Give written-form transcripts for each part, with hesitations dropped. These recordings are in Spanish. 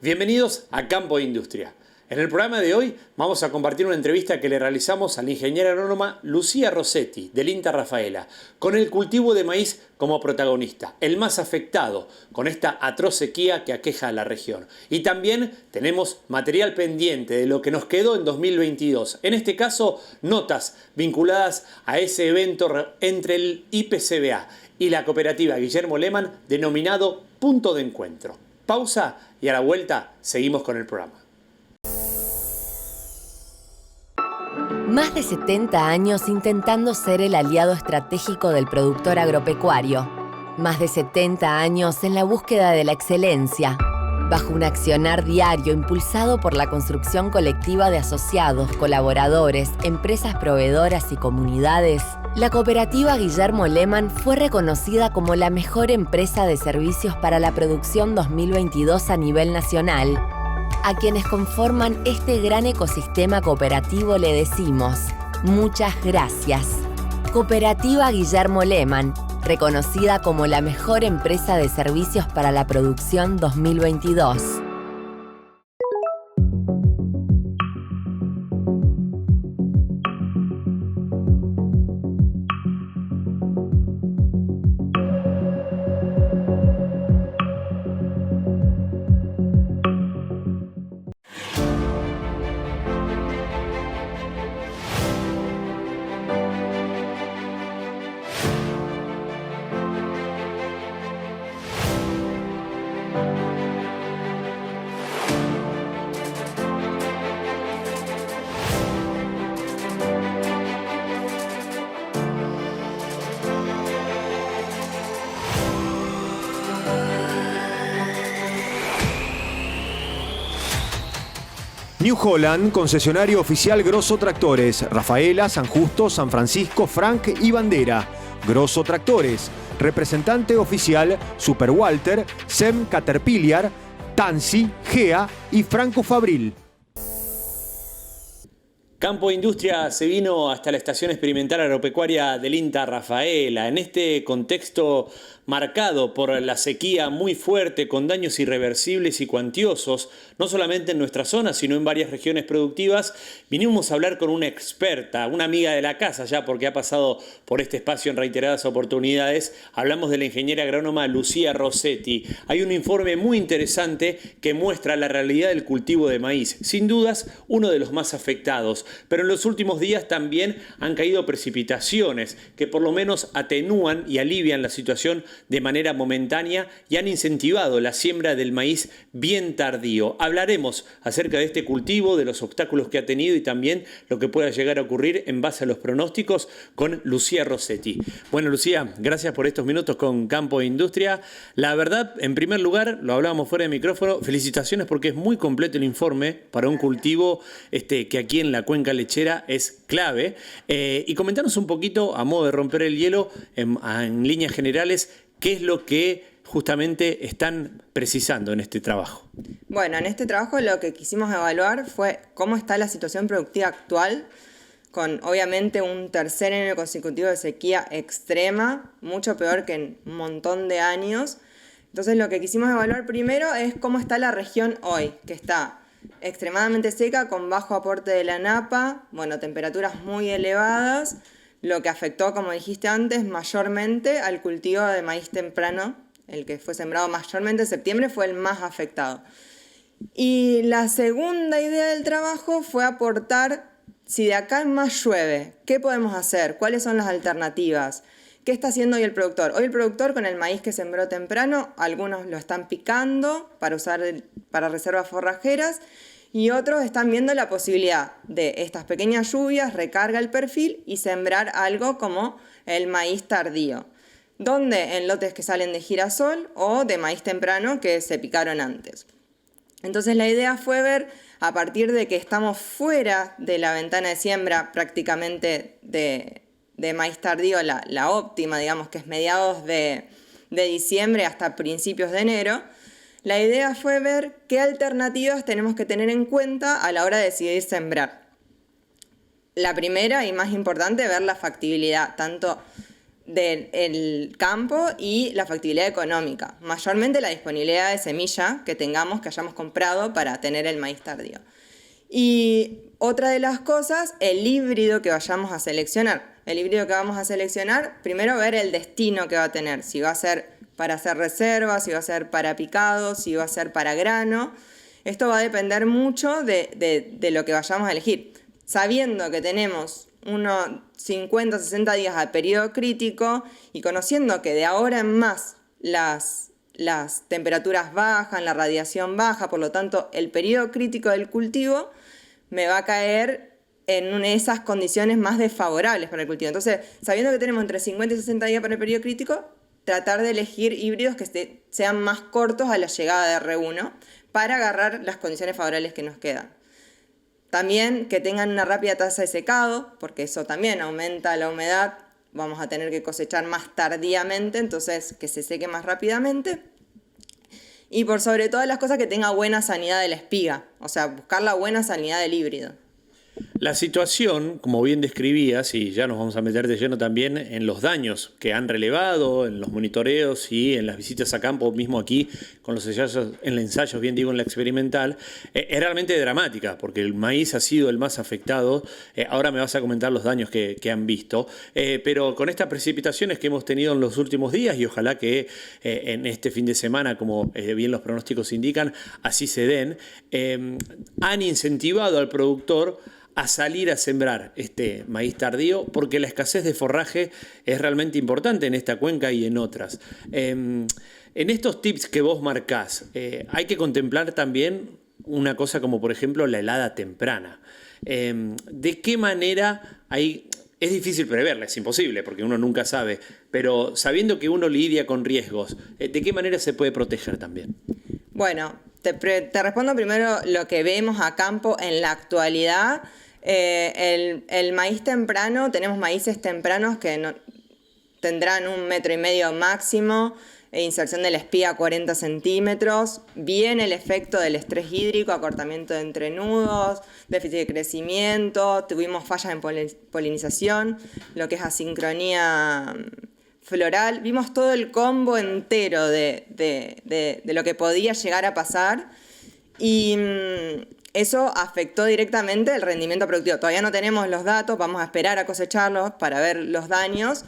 Bienvenidos a Campo e Industria. En el programa de hoy vamos a compartir una entrevista que le realizamos a la ingeniera agrónoma Lucía Rossetti, del INTA Rafaela, con el cultivo de maíz como protagonista, el más afectado con esta atroz sequía que aqueja a la región. Y también tenemos material pendiente de lo que nos quedó en 2022. En este caso, notas vinculadas a ese evento entre el IPCBA y la cooperativa Guillermo Lehmann, denominado Punto de Encuentro. Pausa y a la vuelta seguimos con el programa. Más de 70 años intentando ser el aliado estratégico del productor agropecuario. Más de 70 años en la búsqueda de la excelencia. Bajo un accionar diario impulsado por la construcción colectiva de asociados, colaboradores, empresas proveedoras y comunidades, la cooperativa Guillermo Lehmann fue reconocida como la mejor empresa de servicios para la producción 2022 a nivel nacional. A quienes conforman este gran ecosistema cooperativo le decimos muchas gracias. Cooperativa Guillermo Lehmann, reconocida como la mejor empresa de servicios para la producción 2022. New Holland, concesionario oficial Grosso Tractores, Rafaela, San Justo, San Francisco, Frank y Bandera. Grosso Tractores, representante oficial Super Walter, SEM Caterpillar, Tansi, GEA y Franco Fabril. Campo e Industria se vino hasta la Estación Experimental Agropecuaria del INTA Rafaela. En este contexto marcado por la sequía muy fuerte, con daños irreversibles y cuantiosos, no solamente en nuestra zona, sino en varias regiones productivas, vinimos a hablar con una experta, una amiga de la casa ya, porque ha pasado por este espacio en reiteradas oportunidades. Hablamos de la ingeniera agrónoma Lucía Rossetti. Hay un informe muy interesante que muestra la realidad del cultivo de maíz, sin dudas uno de los más afectados, pero en los últimos días también han caído precipitaciones que por lo menos atenúan y alivian la situación de manera momentánea y han incentivado la siembra del maíz bien tardío. Hablaremos acerca de este cultivo, de los obstáculos que ha tenido y también lo que pueda llegar a ocurrir en base a los pronósticos con Lucía Rossetti. Bueno, Lucía, gracias por estos minutos con Campo e Industria. La verdad, en primer lugar, lo hablábamos fuera de micrófono, felicitaciones porque es muy completo el informe para un cultivo que aquí en la cuenca lechera es clave. Y comentanos un poquito, a modo de romper el hielo, en líneas generales, ¿qué es lo que justamente están precisando en este trabajo? Bueno, en este trabajo lo que quisimos evaluar fue cómo está la situación productiva actual, con obviamente un tercer año consecutivo de sequía extrema, mucho peor que en un montón de años. Entonces lo que quisimos evaluar primero es cómo está la región hoy, que está extremadamente seca, con bajo aporte de la napa, temperaturas muy elevadas, lo que afectó, como dijiste antes, mayormente al cultivo de maíz temprano, el que fue sembrado mayormente en septiembre fue el más afectado. Y la segunda idea del trabajo fue aportar, si de acá en más llueve, ¿qué podemos hacer? ¿Cuáles son las alternativas? ¿Qué está haciendo hoy el productor? Hoy el productor con el maíz que sembró temprano, algunos lo están picando para usar para reservas forrajeras y otros están viendo la posibilidad de estas pequeñas lluvias, recarga el perfil y sembrar algo como el maíz tardío, donde en lotes que salen de girasol o de maíz temprano que se picaron antes. Entonces la idea fue ver, a partir de que estamos fuera de la ventana de siembra prácticamente de maíz tardío, la óptima, digamos, que es mediados de diciembre hasta principios de enero, la idea fue ver qué alternativas tenemos que tener en cuenta a la hora de decidir sembrar. La primera y más importante, ver la factibilidad, tanto del campo y la factibilidad económica, mayormente la disponibilidad de semilla que tengamos, que hayamos comprado para tener el maíz tardío. Y otra de las cosas, el híbrido que vayamos a seleccionar. El híbrido que vamos a seleccionar, primero ver el destino que va a tener, si va a ser para hacer reservas, si va a ser para picado, si va a ser para grano. Esto va a depender mucho de lo que vayamos a elegir. Sabiendo que tenemos unos 50 o 60 días al periodo crítico y conociendo que de ahora en más las temperaturas bajan, la radiación baja, por lo tanto el periodo crítico del cultivo me va a caer en esas condiciones más desfavorables para el cultivo. Entonces, sabiendo que tenemos entre 50 y 60 días para el periodo crítico, tratar de elegir híbridos que sean más cortos a la llegada de R1 para agarrar las condiciones favorables que nos quedan. También que tengan una rápida tasa de secado, porque eso también aumenta la humedad, vamos a tener que cosechar más tardíamente, entonces que se seque más rápidamente. Y por sobre todas las cosas que tenga buena sanidad de la espiga, o sea, buscar la buena sanidad del híbrido. La situación, como bien describías, y ya nos vamos a meter de lleno también en los daños que han relevado, en los monitoreos y en las visitas a campo, mismo aquí con los ensayos, bien digo, en la experimental, es realmente dramática, porque el maíz ha sido el más afectado. Ahora me vas a comentar los daños que han visto, pero con estas precipitaciones que hemos tenido en los últimos días, y ojalá que en este fin de semana, como bien los pronósticos indican, así se den, han incentivado al productor a salir a sembrar este maíz tardío, porque la escasez de forraje es realmente importante en esta cuenca y en otras. En estos tips que vos marcás, hay que contemplar también una cosa como, por ejemplo, la helada temprana. ¿De qué manera hay...? Es difícil preverla, es imposible, porque uno nunca sabe, pero sabiendo que uno lidia con riesgos, ¿de qué manera se puede proteger también? Bueno, te respondo primero lo que vemos a campo en la actualidad. El maíz temprano, tenemos maíces tempranos que tendrán 1,5 metros máximo, inserción de la espiga a 40 centímetros, viene el efecto del estrés hídrico, acortamiento de entrenudos, déficit de crecimiento, tuvimos fallas en polinización, lo que es asincronía floral, vimos todo el combo entero de lo que podía llegar a pasar y eso afectó directamente el rendimiento productivo. Todavía no tenemos los datos, vamos a esperar a cosecharlos para ver los daños,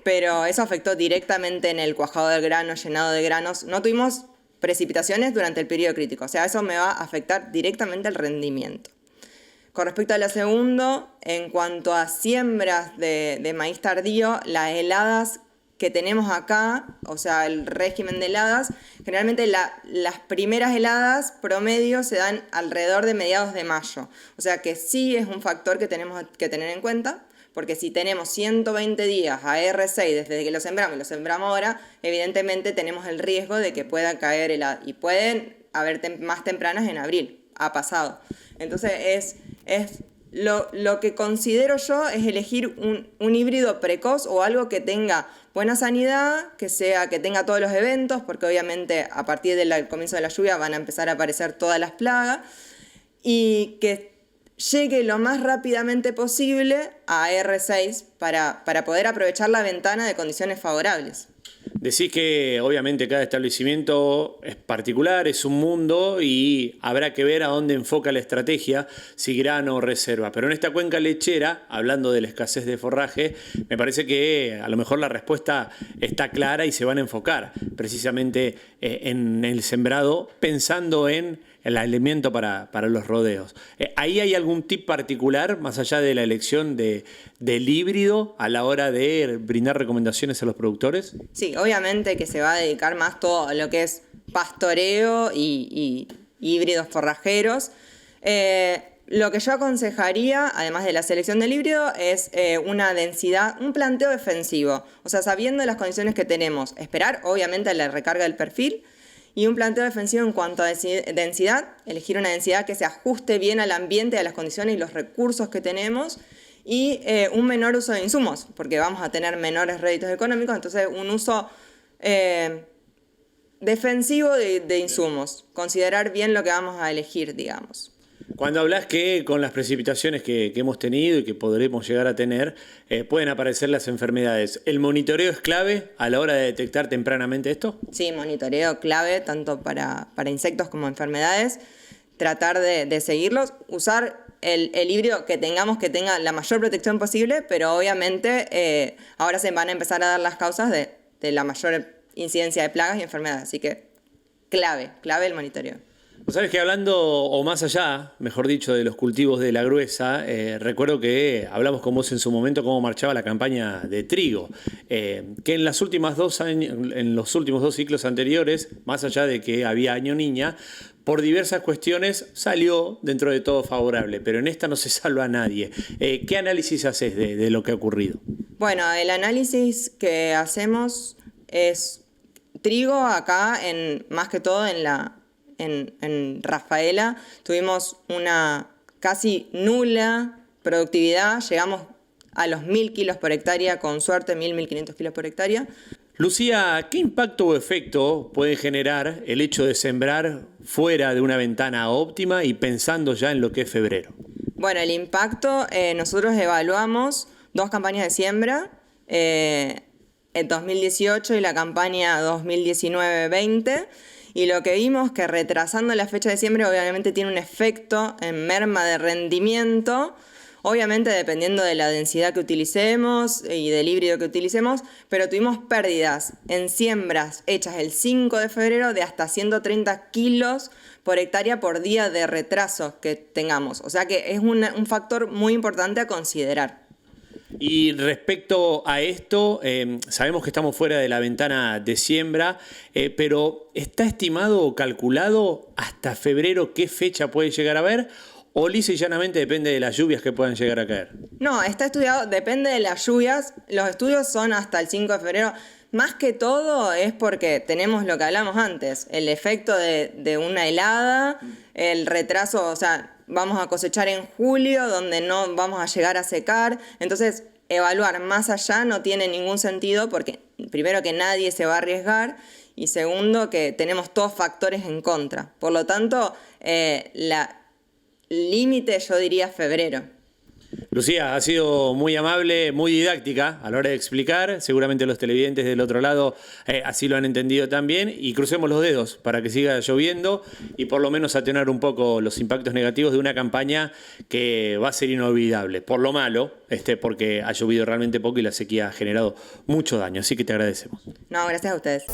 pero eso afectó directamente en el cuajado del grano, llenado de granos. No tuvimos precipitaciones durante el periodo crítico, o sea, eso me va a afectar directamente el rendimiento. Con respecto a lo segundo, en cuanto a siembras de maíz tardío, las heladas que tenemos acá, o sea, el régimen de heladas, generalmente las primeras heladas promedio se dan alrededor de mediados de mayo. O sea que sí es un factor que tenemos que tener en cuenta, porque si tenemos 120 días a R6 desde que lo sembramos y lo sembramos ahora, evidentemente tenemos el riesgo de que pueda caer helada. Y pueden haber más tempranas en abril, ha pasado. Entonces lo que considero yo es elegir un híbrido precoz o algo que tenga buena sanidad, que tenga todos los eventos, porque obviamente a partir del comienzo de la lluvia van a empezar a aparecer todas las plagas, y que llegue lo más rápidamente posible a R6 para poder aprovechar la ventana de condiciones favorables. Decís que obviamente cada establecimiento es particular, es un mundo y habrá que ver a dónde enfoca la estrategia, si grano o reserva. Pero en esta cuenca lechera, hablando de la escasez de forraje, me parece que a lo mejor la respuesta está clara y se van a enfocar precisamente en el sembrado, pensando en el alimento para los rodeos. ¿Ahí hay algún tip particular, más allá de la elección del híbrido, a la hora de brindar recomendaciones a los productores? Sí, obviamente que se va a dedicar más todo a lo que es pastoreo y híbridos forrajeros. Lo que yo aconsejaría, además de la selección del híbrido, es una densidad, un planteo defensivo. O sea, sabiendo las condiciones que tenemos, esperar obviamente a la recarga del perfil, y un planteo defensivo en cuanto a densidad, elegir una densidad que se ajuste bien al ambiente, a las condiciones y los recursos que tenemos, y un menor uso de insumos, porque vamos a tener menores réditos económicos, entonces un uso defensivo de insumos, considerar bien lo que vamos a elegir, digamos. Cuando hablas que con las precipitaciones que hemos tenido y que podremos llegar a tener, pueden aparecer las enfermedades. ¿El monitoreo es clave a la hora de detectar tempranamente esto? Sí, monitoreo clave tanto para insectos como enfermedades. Tratar de seguirlos, usar el híbrido que tengamos que tenga la mayor protección posible, pero obviamente ahora se van a empezar a dar las causas de la mayor incidencia de plagas y enfermedades. Así que clave el monitoreo. Sabes que hablando, o más allá, mejor dicho, de los cultivos de la gruesa, recuerdo que hablamos con vos en su momento cómo marchaba la campaña de trigo, que en los últimos 2 ciclos anteriores, más allá de que había año-niña, por diversas cuestiones salió dentro de todo favorable, pero en esta no se salva a nadie. ¿Qué análisis haces de lo que ha ocurrido? Bueno, el análisis que hacemos es trigo acá, más que todo en Rafaela, tuvimos una casi nula productividad, llegamos a los 1.000 kilos por hectárea, con suerte 1.500 kilos por hectárea. Lucía, ¿qué impacto o efecto puede generar el hecho de sembrar fuera de una ventana óptima y pensando ya en lo que es febrero? Bueno, el impacto, nosotros evaluamos 2 campañas de siembra, en 2018 y la campaña 2019-20, y lo que vimos que retrasando la fecha de siembra obviamente tiene un efecto en merma de rendimiento, obviamente dependiendo de la densidad que utilicemos y del híbrido que utilicemos, pero tuvimos pérdidas en siembras hechas el 5 de febrero de hasta 130 kilos por hectárea por día de retraso que tengamos. O sea que es un factor muy importante a considerar. Y respecto a esto, sabemos que estamos fuera de la ventana de siembra, pero ¿está estimado o calculado hasta febrero qué fecha puede llegar a haber? ¿O lisa y llanamente depende de las lluvias que puedan llegar a caer? No, está estudiado, depende de las lluvias. Los estudios son hasta el 5 de febrero. Más que todo es porque tenemos lo que hablamos antes, el efecto de una helada, el retraso, o sea, vamos a cosechar en julio, donde no vamos a llegar a secar. Entonces, evaluar más allá no tiene ningún sentido porque, primero, que nadie se va a arriesgar y segundo, que tenemos todos factores en contra. Por lo tanto, la límite yo diría febrero. Lucía, ha sido muy amable, muy didáctica a la hora de explicar. Seguramente los televidentes del otro lado así lo han entendido también. Y crucemos los dedos para que siga lloviendo y por lo menos atenuar un poco los impactos negativos de una campaña que va a ser inolvidable. Por lo malo, porque ha llovido realmente poco y la sequía ha generado mucho daño. Así que te agradecemos. No, gracias a ustedes.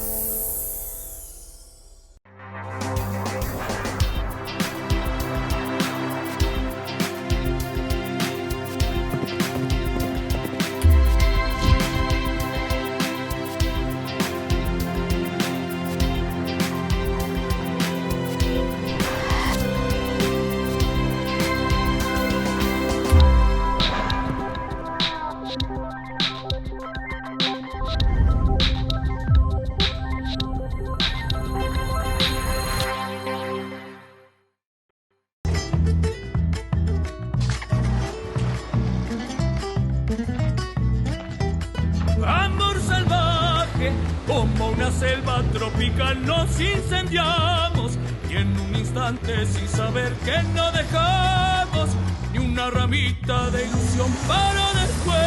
Como una selva tropical nos incendiamos y en un instante sin saber que no dejamos ni una ramita de ilusión para después.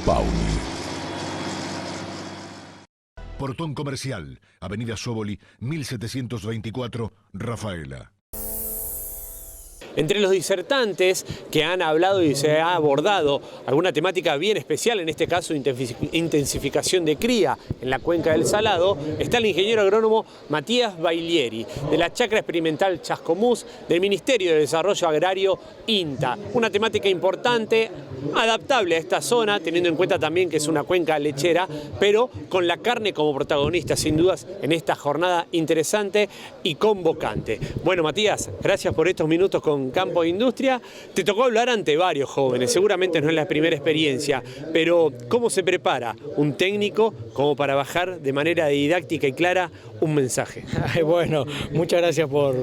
Pauli. Portón Comercial, Avenida Sóboli, 1724, Rafaela. Entre los disertantes que han hablado y se ha abordado alguna temática bien especial, en este caso intensificación de cría en la cuenca del Salado, está el ingeniero agrónomo Matías Bailieri, de la Chacra Experimental Chascomús, del Ministerio de Desarrollo Agrario INTA. Una temática importante, adaptable a esta zona, teniendo en cuenta también que es una cuenca lechera, pero con la carne como protagonista, sin dudas, en esta jornada interesante y convocante. Bueno, Matías, gracias por estos minutos con Fundación Campo de Industria. Te tocó hablar ante varios jóvenes, seguramente no es la primera experiencia, pero ¿cómo se prepara un técnico como para bajar de manera didáctica y clara un mensaje? Bueno, muchas gracias por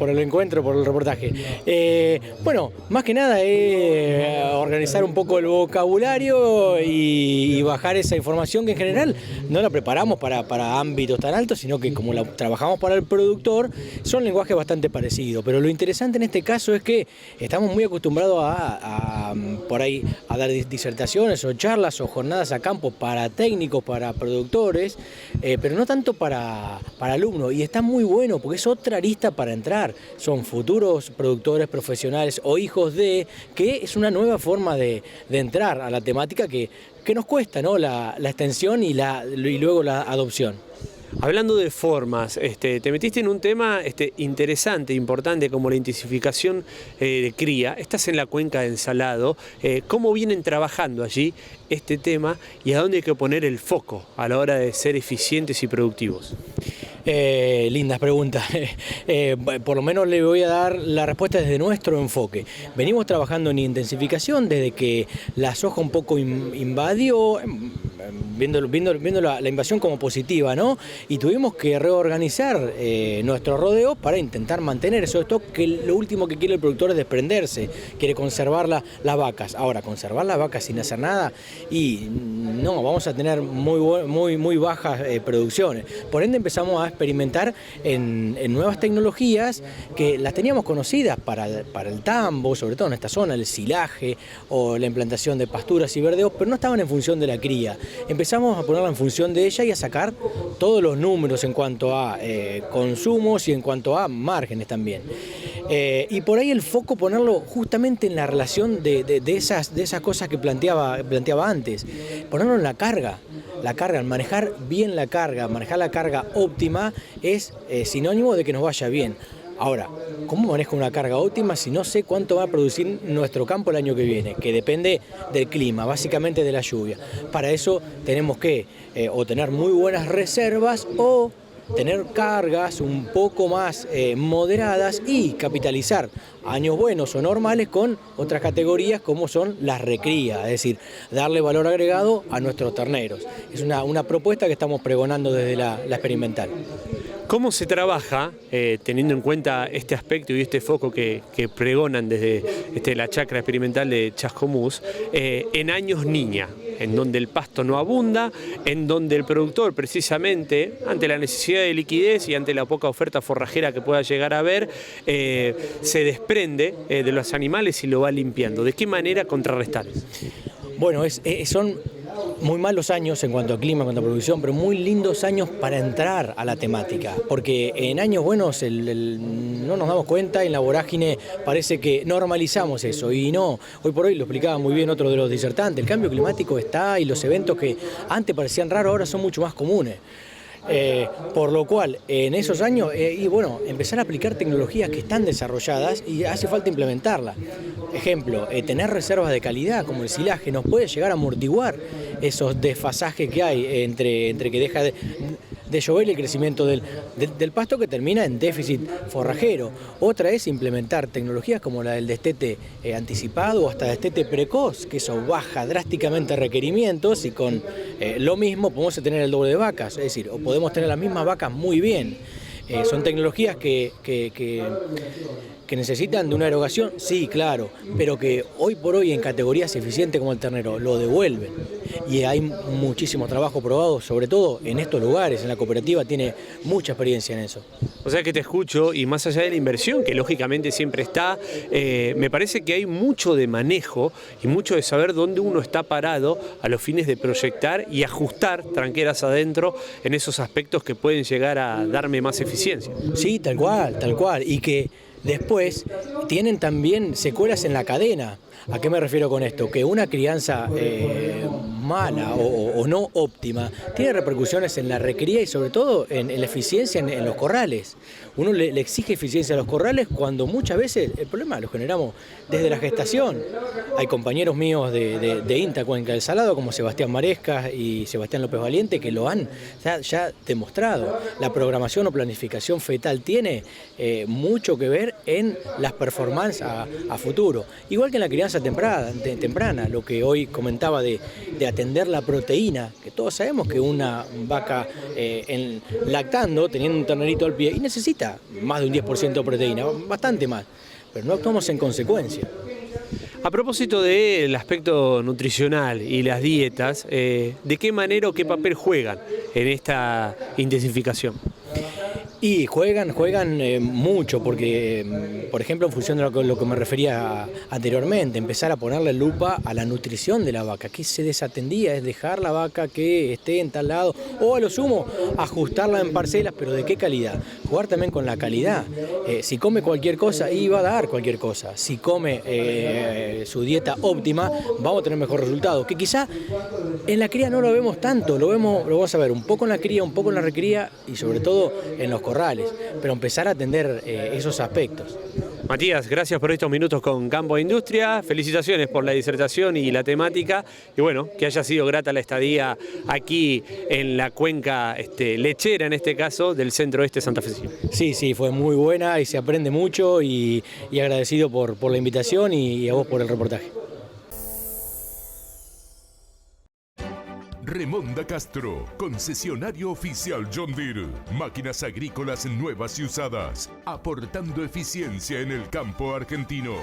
el encuentro, por el reportaje. Bueno, más que nada es organizar un poco el vocabulario y bajar esa información que en general no la preparamos para ámbitos tan altos, sino que como la trabajamos para el productor, son lenguajes bastante parecidos. Pero lo interesante en este caso es que estamos muy acostumbrados a por ahí a dar disertaciones o charlas o jornadas a campo para técnicos, para productores, pero no tanto para alumnos. Y está muy bueno porque es otra arista para entrar. Son futuros productores profesionales o hijos de, que es una nueva forma de entrar a la temática que nos cuesta, ¿no? La extensión y luego la adopción. Hablando de formas, te metiste en un tema interesante, importante, como la intensificación de cría. Estás en la cuenca de Ensalado. ¿Cómo vienen trabajando allí este tema y a dónde hay que poner el foco a la hora de ser eficientes y productivos? Lindas preguntas. Por lo menos le voy a dar la respuesta desde nuestro enfoque. Venimos trabajando en intensificación desde que la soja un poco invadió, viendo la invasión como positiva, ¿no? Y tuvimos que reorganizar nuestro rodeo para intentar mantener eso. Esto que lo último que quiere el productor es desprenderse, quiere conservar las vacas. Ahora, conservar las vacas sin hacer nada, y no, vamos a tener muy bajas producciones. Por ende empezamos a experimentar en nuevas tecnologías que las teníamos conocidas para el tambo, sobre todo en esta zona, el silaje o la implantación de pasturas y verdeos, pero no estaban en función de la cría. Empezamos a ponerla en función de ella y a sacar todos los números en cuanto a consumos y en cuanto a márgenes también. Y por ahí el foco ponerlo justamente en la relación de esas cosas que planteaba antes, ponerlo en la carga, al manejar bien la carga, manejar la carga óptima es sinónimo de que nos vaya bien. Ahora, ¿cómo manejo una carga óptima si no sé cuánto va a producir nuestro campo el año que viene? Que depende del clima, básicamente de la lluvia. Para eso tenemos que o tener muy buenas reservas o tener cargas un poco más moderadas y capitalizar años buenos o normales con otras categorías como son las recrías, es decir, darle valor agregado a nuestros terneros. Es una propuesta que estamos pregonando desde la experimental. ¿Cómo se trabaja, teniendo en cuenta este aspecto y este foco que pregonan desde la chacra experimental de Chascomús, en años niña, en donde el pasto no abunda, en donde el productor precisamente, ante la necesidad de liquidez y ante la poca oferta forrajera que pueda llegar a haber, se desprende de los animales y lo va limpiando? ¿De qué manera contrarrestar? Bueno, son muy malos años en cuanto a clima, en cuanto a producción, pero muy lindos años para entrar a la temática, porque en años buenos no nos damos cuenta, en la vorágine parece que normalizamos eso, y no, hoy por hoy lo explicaba muy bien otro de los disertantes, el cambio climático está y los eventos que antes parecían raros ahora son mucho más comunes. Por lo cual, en esos años, empezar a aplicar tecnologías que están desarrolladas y hace falta implementarlas. Ejemplo, tener reservas de calidad como el silaje nos puede llegar a amortiguar esos desfasajes que hay entre que deja de llover y el crecimiento del pasto, que termina en déficit forrajero. Otra es implementar tecnologías como la del destete anticipado o hasta destete precoz, que eso baja drásticamente requerimientos y con lo mismo podemos tener el doble de vacas, es decir, o podemos tener las mismas vacas muy bien. Son tecnologías que necesitan de una erogación, sí, claro, pero que hoy por hoy en categorías eficientes como el ternero lo devuelven. Y hay muchísimo trabajo probado, sobre todo en estos lugares, en la cooperativa tiene mucha experiencia en eso. O sea que te escucho, y más allá de la inversión, que lógicamente siempre está, me parece que hay mucho de manejo y mucho de saber dónde uno está parado a los fines de proyectar y ajustar tranqueras adentro en esos aspectos que pueden llegar a darme más eficiencia. Sí, tal cual, y que después tienen también secuelas en la cadena. ¿A qué me refiero con esto? Que una crianza mala o no óptima, tiene repercusiones en la recría y sobre todo en la eficiencia en los corrales. Uno le exige eficiencia a los corrales cuando muchas veces el problema lo generamos desde la gestación. Hay compañeros míos de INTA Cuenca del Salado, como Sebastián Maresca y Sebastián López Valiente, que lo han ya demostrado. La programación o planificación fetal tiene mucho que ver en las performances a futuro. Igual que en la crianza temprana, lo que hoy comentaba de atender la proteína, que todos sabemos que una vaca lactando, teniendo un ternerito al pie, y necesita más de un 10% de proteína, bastante más, pero no actuamos en consecuencia. A propósito del aspecto nutricional y las dietas, ¿de qué manera o qué papel juegan en esta intensificación? Y juegan mucho, porque, por ejemplo, en función de lo que me refería anteriormente, empezar a ponerle lupa a la nutrición de la vaca, que se desatendía, es dejar la vaca que esté en tal lado, o a lo sumo, ajustarla en parcelas, pero ¿de qué calidad? Jugar también con la calidad. Si come cualquier cosa, y va a dar cualquier cosa. Si come su dieta óptima, vamos a tener mejor resultado, que quizá en la cría no lo vemos tanto, lo vamos a ver un poco en la cría, un poco en la recría, y sobre todo en los corrales, pero empezar a atender esos aspectos. Matías, gracias por estos minutos con Campo e Industria, felicitaciones por la disertación y la temática, y bueno, que haya sido grata la estadía aquí en la cuenca lechera, en este caso, del centro oeste santafesino. Sí, fue muy buena y se aprende mucho, y agradecido por la invitación y a vos por el reportaje. Remonda Castro, concesionario oficial John Deere. Máquinas agrícolas nuevas y usadas, aportando eficiencia en el campo argentino.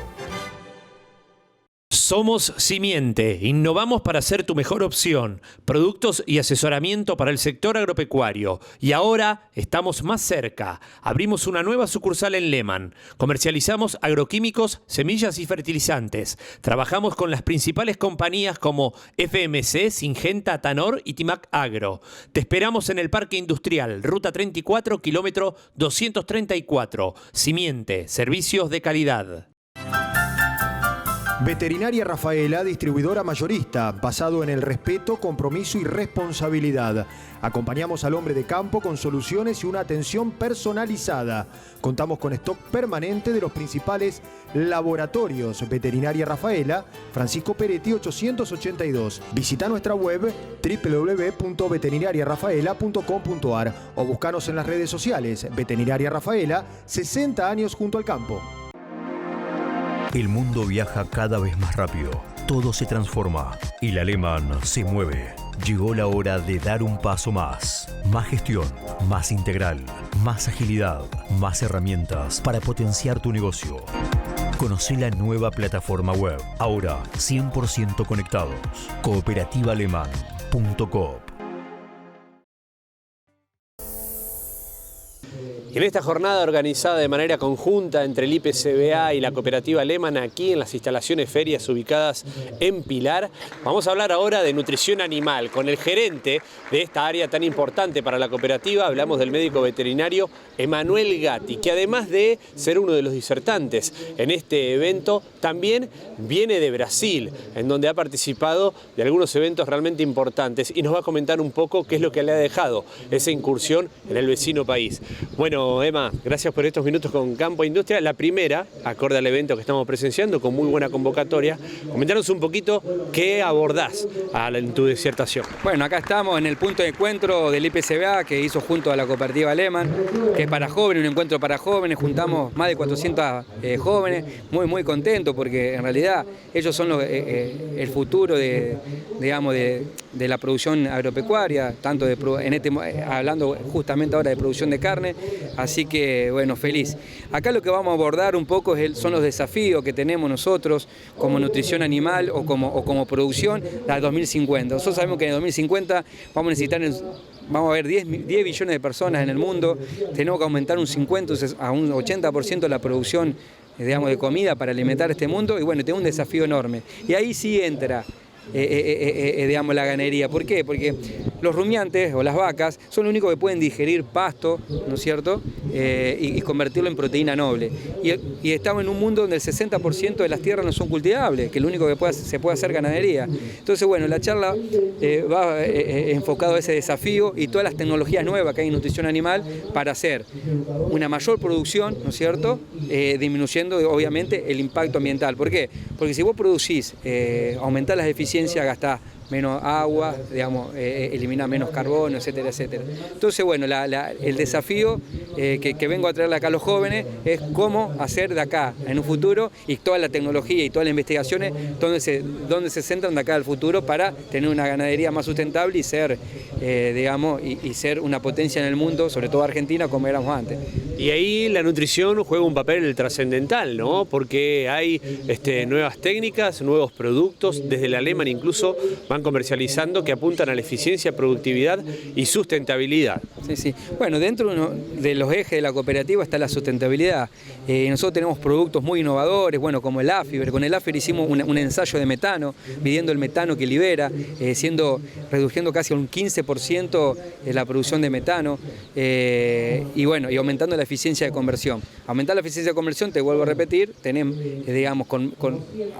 Somos Simiente, innovamos para ser tu mejor opción, productos y asesoramiento para el sector agropecuario. Y ahora estamos más cerca. Abrimos una nueva sucursal en Lehman. Comercializamos agroquímicos, semillas y fertilizantes. Trabajamos con las principales compañías como FMC, Syngenta, Tanor y Timac Agro. Te esperamos en el Parque Industrial, Ruta 34, kilómetro 234. Simiente, servicios de calidad. Veterinaria Rafaela, distribuidora mayorista, basado en el respeto, compromiso y responsabilidad. Acompañamos al hombre de campo con soluciones y una atención personalizada. Contamos con stock permanente de los principales laboratorios. Veterinaria Rafaela, Francisco Peretti 882. Visita nuestra web www.veterinariarafaela.com.ar o buscanos en las redes sociales. Veterinaria Rafaela, 60 años junto al campo. El mundo viaja cada vez más rápido, todo se transforma y la Lehman se mueve. Llegó la hora de dar un paso más. Más gestión, más integral, más agilidad, más herramientas para potenciar tu negocio. Conocí la nueva plataforma web, ahora 100% conectados. Cooperativaleman.com. Y en esta jornada organizada de manera conjunta entre el IPCBA y la cooperativa Lehman aquí en las instalaciones ferias ubicadas en Pilar, vamos a hablar ahora de nutrición animal con el gerente de esta área tan importante para la cooperativa. Hablamos del médico veterinario Emanuel Gatti, que además de ser uno de los disertantes en este evento, también viene de Brasil, en donde ha participado de algunos eventos realmente importantes y nos va a comentar un poco qué es lo que le ha dejado esa incursión en el vecino país. Bueno, Emma, gracias por estos minutos con Campo e Industria. La primera, acorde al evento que estamos presenciando, con muy buena convocatoria. Comentanos un poquito qué abordás en tu disertación. Bueno, acá estamos en el punto de encuentro del IPCBA que hizo junto a la cooperativa Lehman, que es para jóvenes, un encuentro para jóvenes. Juntamos más de 400 jóvenes, muy contentos porque en realidad ellos son el futuro de la producción agropecuaria, tanto hablando justamente ahora de producción de carne. Así que, bueno, feliz. Acá lo que vamos a abordar un poco son los desafíos que tenemos nosotros como nutrición animal o como producción a 2050. Nosotros sabemos que en 2050 vamos a ver 10 billones de personas en el mundo. Tenemos que aumentar un 50 a un 80% la producción, de comida para alimentar este mundo. Y bueno, tenemos un desafío enorme. Y ahí sí entra la ganadería. ¿Por qué? Porque los rumiantes o las vacas son los únicos que pueden digerir pasto, ¿no es cierto?, y convertirlo en proteína noble. Y estamos en un mundo donde el 60% de las tierras no son cultivables, que lo único que se puede hacer ganadería. Entonces, bueno, la charla va enfocado a ese desafío y todas las tecnologías nuevas que hay en nutrición animal para hacer una mayor producción, ¿no es cierto?, disminuyendo obviamente el impacto ambiental. ¿Por qué? Porque si vos producís, aumentás las eficiencias, gastás menos agua, digamos, eliminar menos carbono, etcétera, etcétera. Entonces, bueno, el desafío que vengo a traerle acá a los jóvenes es cómo hacer de acá en un futuro, y toda la tecnología y todas las investigaciones donde se centran de acá al futuro para tener una ganadería más sustentable y ser, digamos, y ser una potencia en el mundo, sobre todo Argentina, como éramos antes. Y ahí la nutrición juega un papel trascendental, ¿no? Porque hay nuevas técnicas, nuevos productos, desde la Lehmann incluso van comercializando, que apuntan a la eficiencia, productividad y sustentabilidad. Sí, sí. Bueno, dentro de los ejes de la cooperativa está la sustentabilidad. Nosotros tenemos productos muy innovadores, bueno, como el Afiber. Con el Afiber hicimos un ensayo de metano, midiendo el metano que libera, reduciendo casi un 15% la producción de metano, y bueno, y aumentando la eficiencia de conversión. Aumentar la eficiencia de conversión, te vuelvo a repetir, tenemos, digamos,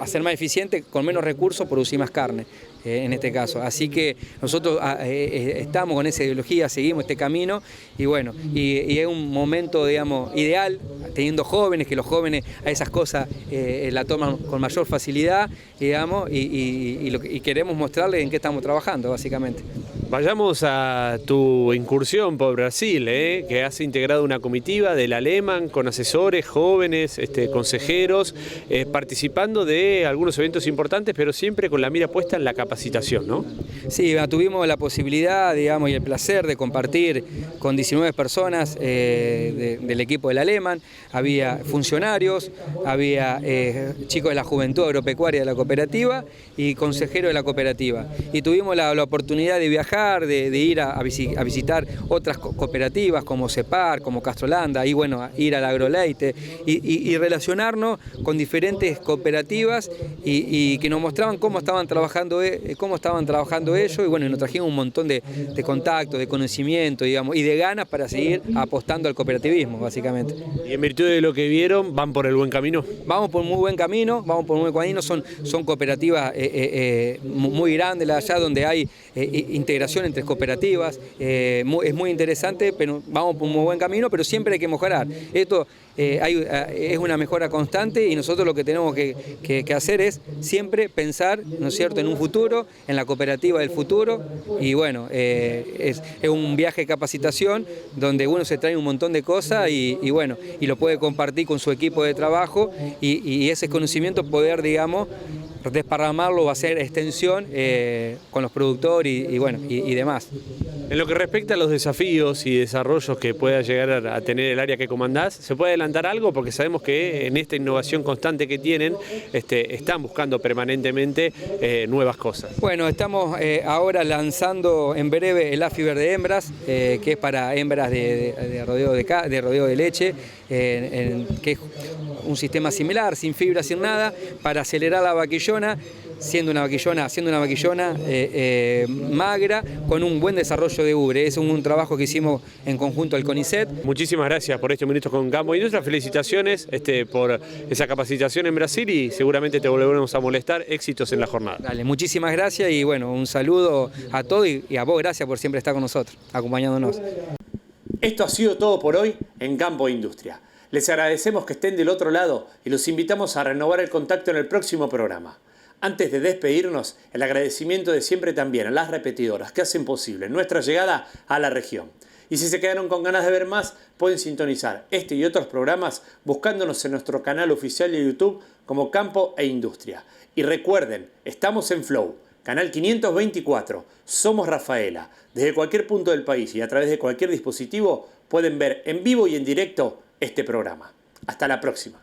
hacer más eficiente, con menos recursos, producir más carne. En este caso. Así que nosotros estamos con esa ideología, seguimos este camino y bueno, y es un momento, digamos, ideal, teniendo jóvenes, que los jóvenes a esas cosas la toman con mayor facilidad, digamos, y queremos mostrarles en qué estamos trabajando, básicamente. Vayamos a tu incursión por Brasil, que has integrado una comitiva de la Lehmann con asesores, jóvenes, consejeros, participando de algunos eventos importantes, pero siempre con la mira puesta en la capacitación, ¿no? Sí, tuvimos la posibilidad, digamos, y el placer de compartir con 19 personas del equipo de la Lehmann. Había funcionarios, había chicos de la Juventud Agropecuaria de la cooperativa y consejeros de la cooperativa. Y tuvimos la oportunidad de viajar, de ir a visitar otras cooperativas como CEPAR, como Castrolanda, y bueno, ir al Agroleite y relacionarnos con diferentes cooperativas y que nos mostraban cómo estaban trabajando ellos, y bueno, nos trajimos un montón de contactos, de conocimiento, digamos, y de ganas para seguir apostando al cooperativismo, básicamente. Y en virtud de lo que vieron, ¿van por el buen camino? Vamos por muy buen camino, son cooperativas muy grandes allá, donde hay integración entre cooperativas, es muy interesante, pero vamos por un muy buen camino, pero siempre hay que mejorar. Esto es una mejora constante y nosotros lo que tenemos que hacer es siempre pensar, ¿no es cierto?, en un futuro, en la cooperativa del futuro, y bueno, es un viaje de capacitación donde uno se trae un montón de cosas y bueno, y lo puede compartir con su equipo de trabajo y ese conocimiento poder, digamos, desparramarlo o hacer extensión con los productores y demás. En lo que respecta a los desafíos y desarrollos que pueda llegar a tener el área que comandás, ¿se puede adelantar algo? Porque sabemos que en esta innovación constante que tienen, están buscando permanentemente nuevas cosas. Bueno, estamos ahora lanzando en breve el Afiber de hembras, que es para hembras de rodeo de leche, que es un sistema similar, sin fibra, sin nada, para acelerar la vaquillona, siendo una vaquillona magra, con un buen desarrollo de ubre. Es un trabajo que hicimos en conjunto al CONICET. Muchísimas gracias por estos minutos con Campo Industria. Felicitaciones por esa capacitación en Brasil y seguramente te volveremos a molestar. Éxitos en la jornada. Dale, muchísimas gracias y bueno, un saludo a todos y a vos, gracias por siempre estar con nosotros, acompañándonos. Esto ha sido todo por hoy en Campo Industria. Les agradecemos que estén del otro lado y los invitamos a renovar el contacto en el próximo programa. Antes de despedirnos, el agradecimiento de siempre también a las repetidoras que hacen posible nuestra llegada a la región. Y si se quedaron con ganas de ver más, pueden sintonizar este y otros programas buscándonos en nuestro canal oficial de YouTube como Campo e Industria. Y recuerden, estamos en Flow, canal 524, somos Rafaela. Desde cualquier punto del país y a través de cualquier dispositivo pueden ver en vivo y en directo este programa. Hasta la próxima.